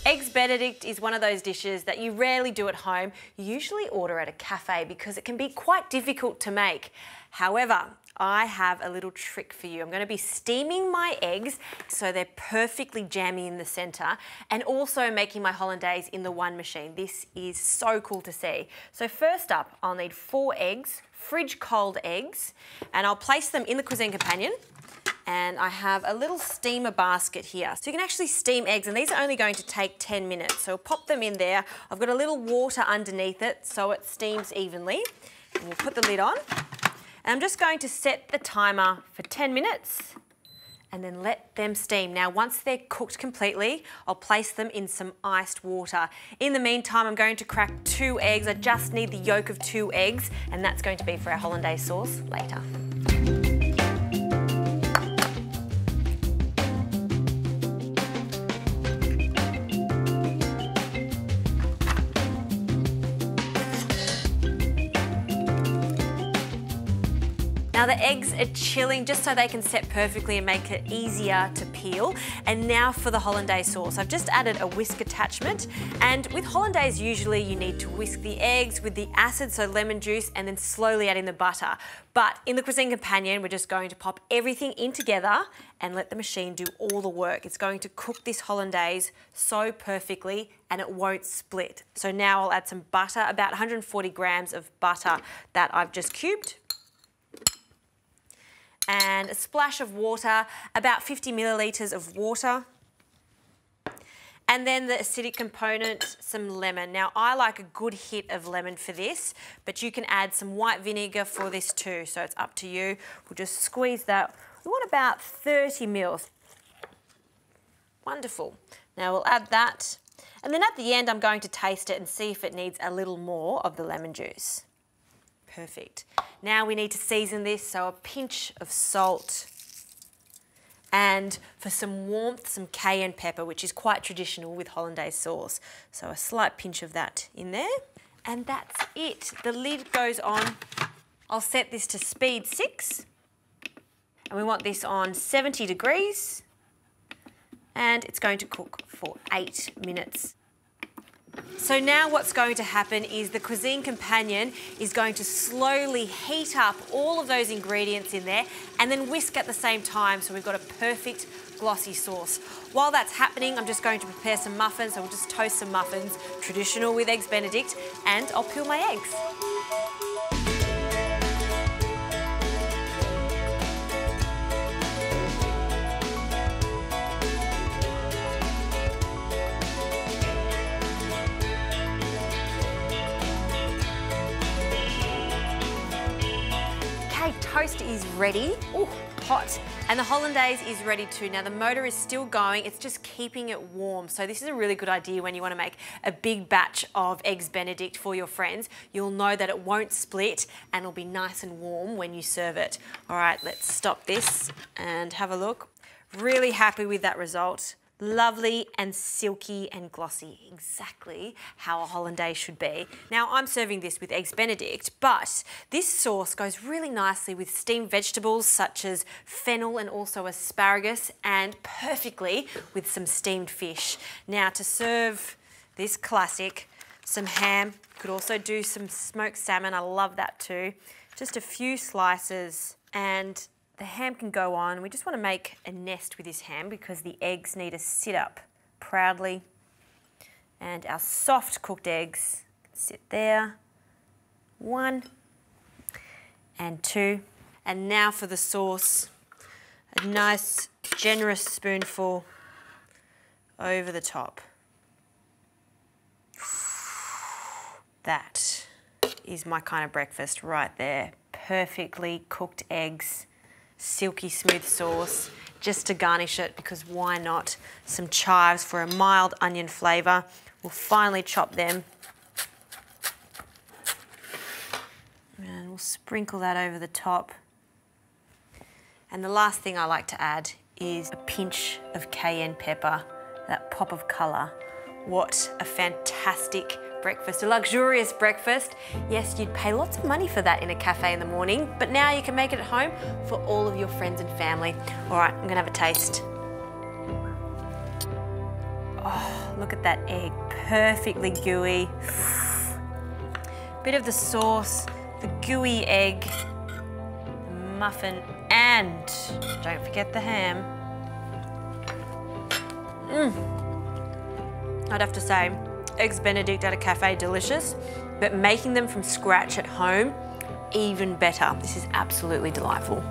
Eggs Benedict is one of those dishes that you rarely do at home. You usually order at a cafe because it can be quite difficult to make. However, I have a little trick for you. I'm going to be steaming my eggs so they're perfectly jammy in the centre, and also making my hollandaise in the one machine. This is so cool to see. So first up, I'll need 4 eggs, fridge cold eggs, and I'll place them in the cuisine companion. And I have a little steamer basket here. So you can actually steam eggs, and these are only going to take 10 minutes. So pop them in there. I've got a little water underneath it so it steams evenly. And we'll put the lid on. And I'm just going to set the timer for 10 minutes and then let them steam. Now, once they're cooked completely, I'll place them in some iced water. In the meantime, I'm going to crack 2 eggs. I just need the yolk of 2 eggs, and that's going to be for our hollandaise sauce later. Now the eggs are chilling just so they can set perfectly and make it easier to peel. And now for the hollandaise sauce. I've just added a whisk attachment, and with hollandaise usually you need to whisk the eggs with the acid, so lemon juice, and then slowly add in the butter. But in the cuisine companion, we're just going to pop everything in together and let the machine do all the work. It's going to cook this hollandaise so perfectly and it won't split. So now I'll add some butter, about 140 grams of butter that I've just cubed. And a splash of water, about 50 millilitres of water. And then the acidic component, some lemon. Now I like a good hit of lemon for this, but you can add some white vinegar for this too, so it's up to you. We'll just squeeze that. We want about 30 mils. Wonderful. Now we'll add that. And then at the end, I'm going to taste it and see if it needs a little more of the lemon juice. Perfect. Now we need to season this, so a pinch of salt, and for some warmth, some cayenne pepper, which is quite traditional with hollandaise sauce. So a slight pinch of that in there, and that's it. The lid goes on. I'll set this to speed 6, and we want this on 70 degrees, and it's going to cook for 8 minutes. So now what's going to happen is the cuisine companion is going to slowly heat up all of those ingredients in there and then whisk at the same time, so we've got a perfect glossy sauce. While that's happening, I'm just going to prepare some muffins, so we'll just toast some muffins, traditional with Eggs Benedict, and I'll peel my eggs. Toast is ready. Ooh, hot. And the hollandaise is ready too. Now the motor is still going, it's just keeping it warm. So this is a really good idea when you want to make a big batch of Eggs Benedict for your friends. You'll know that it won't split and it'll be nice and warm when you serve it. All right, let's stop this and have a look. Really happy with that result. Lovely and silky and glossy, exactly how a hollandaise should be. Now I'm serving this with Eggs Benedict, but this sauce goes really nicely with steamed vegetables such as fennel and also asparagus, and perfectly with some steamed fish. Now to serve this classic, some ham, could also do some smoked salmon, I love that too. Just a few slices, and the ham can go on. We just want to make a nest with this ham because the eggs need to sit up proudly. And our soft cooked eggs sit there. 1 and 2. And now for the sauce. A nice generous spoonful over the top. That is my kind of breakfast right there. Perfectly cooked eggs. Silky smooth sauce, just to garnish it, because why not? Some chives for a mild onion flavour. We'll finely chop them. And we'll sprinkle that over the top. And the last thing I like to add is a pinch of cayenne pepper, that pop of colour. What a fantastic breakfast, a luxurious breakfast. Yes, you'd pay lots of money for that in a cafe in the morning, but now you can make it at home for all of your friends and family. All right, I'm gonna have a taste. Oh, look at that egg, perfectly gooey. Bit of the sauce, the gooey egg, the muffin, and don't forget the ham. I'd have to say, eggs Benedict at a cafe, delicious, but making them from scratch at home, even better. This is absolutely delightful.